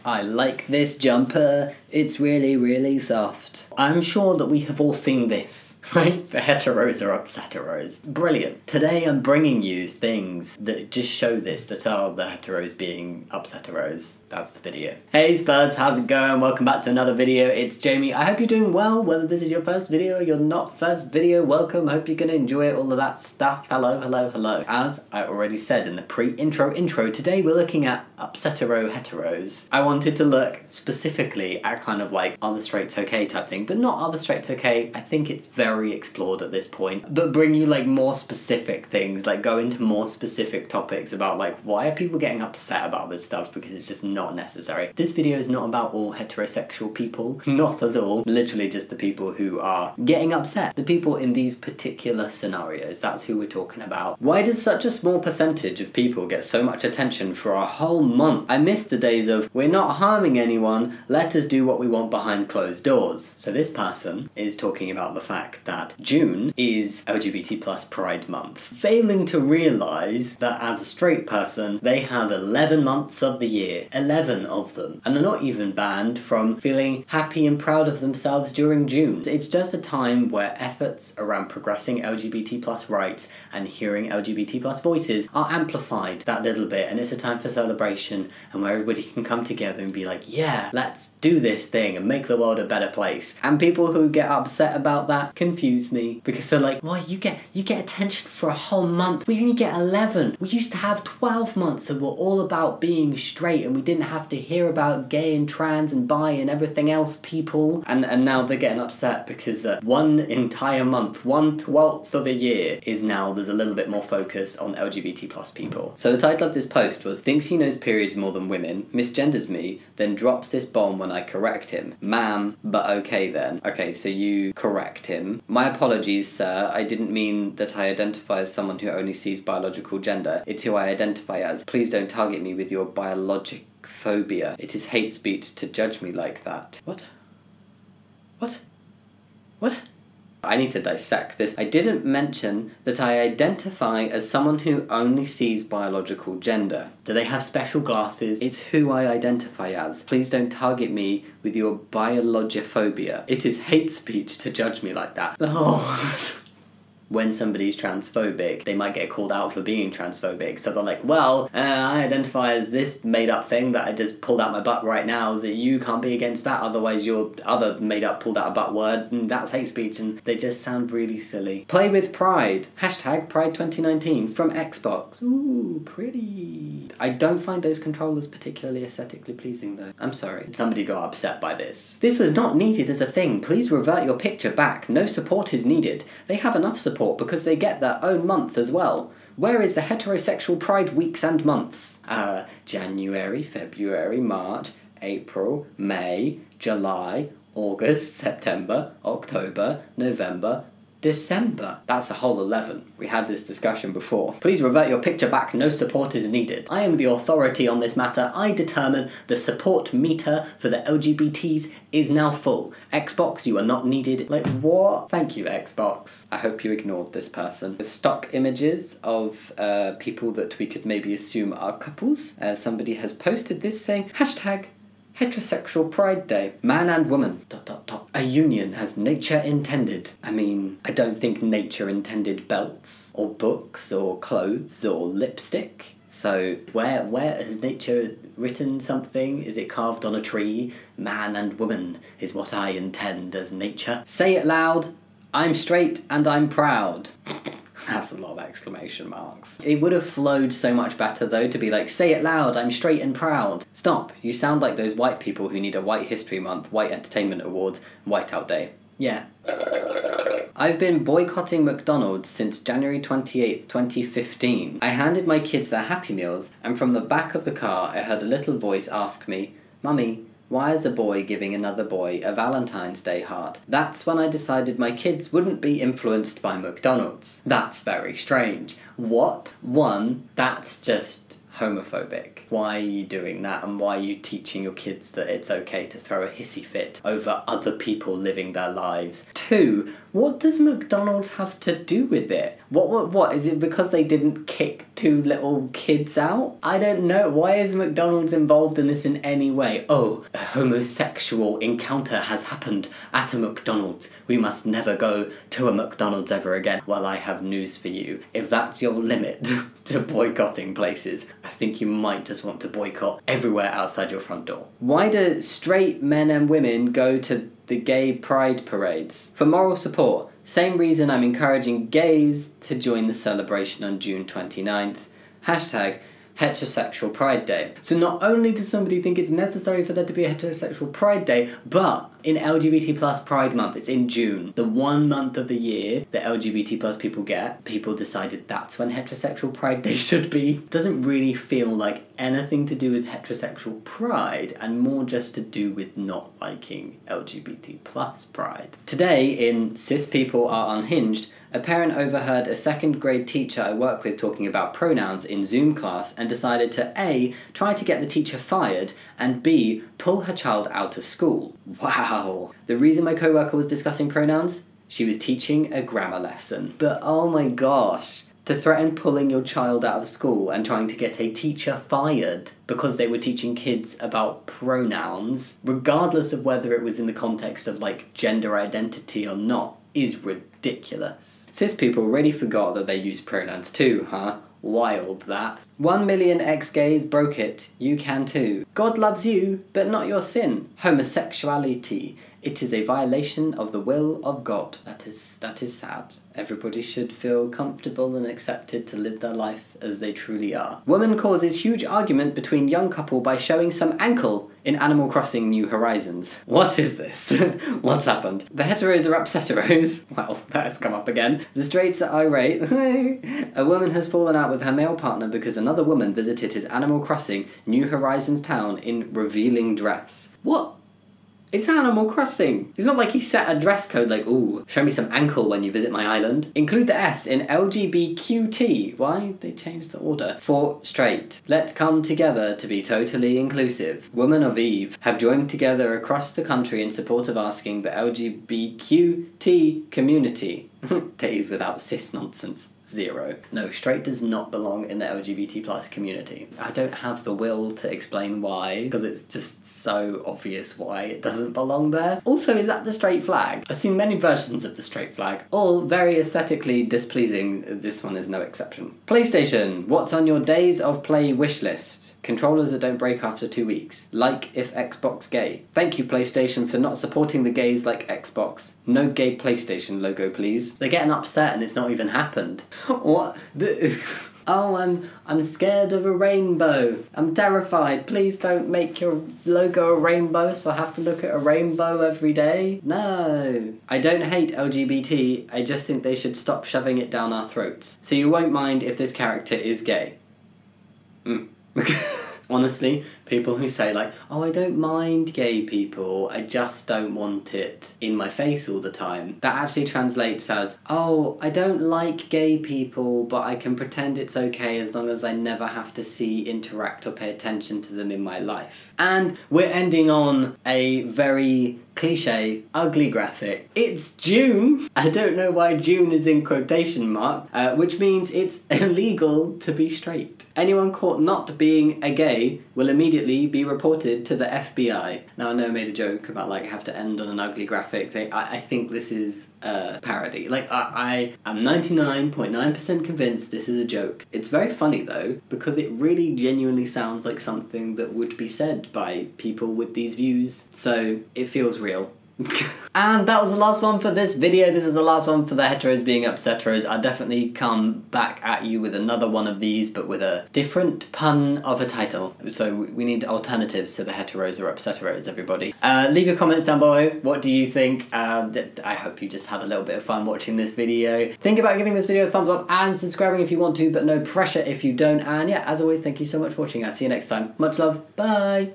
I like this jumper. It's really, really soft. I'm sure that we have all seen this, right? The heteros are upseteros. Brilliant. Today I'm bringing you things that just show this, that are the heteros being upseteros. That's the video. Hey Spuds, how's it going? Welcome back to another video. It's Jamie. I hope you're doing well, whether this is your first video or your not first video. Welcome. Hope you're gonna enjoy it, all of that stuff. Hello, hello, hello. As I already said in the pre-intro intro, today we're looking at upsetero heteros. I wanted to look specifically at kind of like are the straights okay type thing, but not are the straights okay. I think it's very explored at this point, but bring you like more specific things, like go into more specific topics about like why are people getting upset about this stuff, because it's just not necessary. This video is not about all heterosexual people, not at all. Literally just the people who are getting upset, the people in these particular scenarios. That's who we're talking about. Why does such a small percentage of people get so much attention for a whole month? I miss the days of we're not harming anyone, let us do what we want behind closed doors. So this person is talking about the fact that June is LGBT plus Pride Month, failing to realise that as a straight person they have 11 months of the year, 11 of them, and they're not even banned from feeling happy and proud of themselves during June. It's just a time where efforts around progressing LGBT plus rights and hearing LGBT plus voices are amplified that little bit, and it's a time for celebration and where everybody can come together and be like, yeah, let's do this thing and make the world a better place. And people who get upset about that confuse me, because they're like, why you get attention for a whole month? We only get 11. We used to have 12 months that were all about being straight and we didn't have to hear about gay and trans and bi and everything else people. And now they're getting upset because one entire month, 1/12 of a year is now there's a little bit more focus on LGBT plus people. So the title of this post was, thinks he knows periods more than women, misgenders me, then drops this bomb when I correct him. Ma'am, but okay then. Okay, so you correct him. My apologies, sir. I didn't mean that I identify as someone who only sees biological gender. It's who I identify as. Please don't target me with your biologic phobia. It is hate speech to judge me like that. What? What? What? I need to dissect this. I didn't mention that I identify as someone who only sees biological gender. Do they have special glasses? It's who I identify as. Please don't target me with your biologophobia. It is hate speech to judge me like that. Oh. When somebody's transphobic, they might get called out for being transphobic. So they're like, well, I identify as this made-up thing that I just pulled out my butt right now, so you can't be against that, otherwise your other made-up pulled out a butt word, and that's hate speech, and they just sound really silly. Play with pride. Hashtag Pride 2019 from Xbox. Ooh, pretty. I don't find those controllers particularly aesthetically pleasing, though. I'm sorry. Somebody got upset by this. This was not needed as a thing. Please revert your picture back. No support is needed. They have enough support because they get their own month as well. Where is the heterosexual pride weeks and months? January, February, March, April, May, July, August, September, October, November, December. That's a whole 11. We had this discussion before. Please revert your picture back. No support is needed. I am the authority on this matter. I determine the support meter for the LGBTs is now full. Xbox, you are not needed. Like, what? Thank you, Xbox. I hope you ignored this person. With stock images of people that we could maybe assume are couples, somebody has posted this saying, hashtag Heterosexual Pride Day. Man and woman. ... A union has nature intended. I mean, I don't think nature intended belts, or books, or clothes, or lipstick. So, where has nature written something? Is it carved on a tree? Man and woman is what I intend as nature. Say it loud. I'm straight and I'm proud. That's a lot of exclamation marks. It would have flowed so much better though to be like, say it loud, I'm straight and proud. Stop, you sound like those white people who need a White History Month, White Entertainment Awards, Whiteout Day. Yeah. I've been boycotting McDonald's since January 28th, 2015. I handed my kids their Happy Meals, and from the back of the car I heard a little voice ask me, Mummy, why is a boy giving another boy a Valentine's Day heart? That's when I decided my kids wouldn't be influenced by McDonald's. That's very strange. What? One, that's just homophobic. Why are you doing that, and why are you teaching your kids that it's okay to throw a hissy fit over other people living their lives? 2, what does McDonald's have to do with it? What is it because they didn't kick 2 little kids out? I don't know. Why is McDonald's involved in this in any way? Oh, a homosexual encounter has happened at a McDonald's. We must never go to a McDonald's ever again. Well, I have news for you. If that's your limit to boycotting places, I think you might just want to boycott everywhere outside your front door. Why do straight men and women go to the gay pride parades? For moral support. Same reason I'm encouraging gays to join the celebration on June 29th. Hashtag Heterosexual Pride Day. So not only does somebody think it's necessary for there to be a heterosexual Pride Day, but in LGBT plus Pride Month, it's in June, the 1 month of the year that LGBT plus people get, people decided that's when heterosexual Pride Day should be. Doesn't really feel like anything to do with heterosexual pride, and more just to do with not liking LGBT plus pride. Today, in Cis People Are Unhinged, a parent overheard a 2nd grade teacher I work with talking about pronouns in Zoom class and decided to A, try to get the teacher fired, and B, pull her child out of school. Wow. The reason my coworker was discussing pronouns? She was teaching a grammar lesson. But oh my gosh, to threaten pulling your child out of school and trying to get a teacher fired because they were teaching kids about pronouns, regardless of whether it was in the context of like gender identity or not, is ridiculous. Cis people already forgot that they use pronouns too, huh? Wild, that. 1 million ex-gays broke it. You can too. God loves you, but not your sin. Homosexuality. It is a violation of the will of God. That is sad. Everybody should feel comfortable and accepted to live their life as they truly are. Woman causes huge argument between young couple by showing some ankle in Animal Crossing New Horizons. What is this? What's happened? The heteros are upseteros. Well, that has come up again. The straights are irate. A woman has fallen out with her male partner because another woman visited his Animal Crossing New Horizons town in revealing dress. What? It's Animal Crossing. It's not like he set a dress code like, ooh, show me some ankle when you visit my island. Include the S in LGBTQT. Why? They changed the order. For straight. Let's come together to be totally inclusive. Women of Eve have joined together across the country in support of asking the LGBTQT community. Days without cis nonsense. 0. No, straight does not belong in the LGBT plus community. I don't have the will to explain why, because it's just so obvious why it doesn't belong there. Also, is that the straight flag? I've seen many versions of the straight flag, all very aesthetically displeasing. This one is no exception. PlayStation, what's on your days of play wish list? Controllers that don't break after 2 weeks. Like if Xbox gay. Thank you, PlayStation, for not supporting the gays like Xbox. No gay PlayStation logo, please. They're getting upset and it's not even happened. What? Oh, I'm scared of a rainbow. I'm terrified. Please don't make your logo a rainbow so I have to look at a rainbow every day. No. I don't hate LGBT, I just think they should stop shoving it down our throats. So you won't mind if this character is gay. Honestly, people who say like, oh, I don't mind gay people, I just don't want it in my face all the time. That actually translates as, oh, I don't like gay people, but I can pretend it's okay as long as I never have to see, interact or pay attention to them in my life. And we're ending on a very cliche, ugly graphic. It's June! I don't know why June is in quotation marks, which means it's illegal to be straight. Anyone caught not being a gay will immediately be reported to the FBI. Now, I know I made a joke about, like, have to end on an ugly graphic thing. I think this is a parody. Like, I am 99.9% convinced this is a joke. It's very funny, though, because it really genuinely sounds like something that would be said by people with these views. So, it feels real. And that was the last one for this video. This is the last one for the heteros being upseteros. I'll definitely come back at you with another one of these, but with a different pun of a title. So we need alternatives to the heteros or upseteros, everybody. Leave your comments down below. What do you think? I hope you just had a little bit of fun watching this video. Think about giving this video a thumbs up and subscribing if you want to, but no pressure if you don't. And yeah, as always, thank you so much for watching. I'll see you next time. Much love. Bye.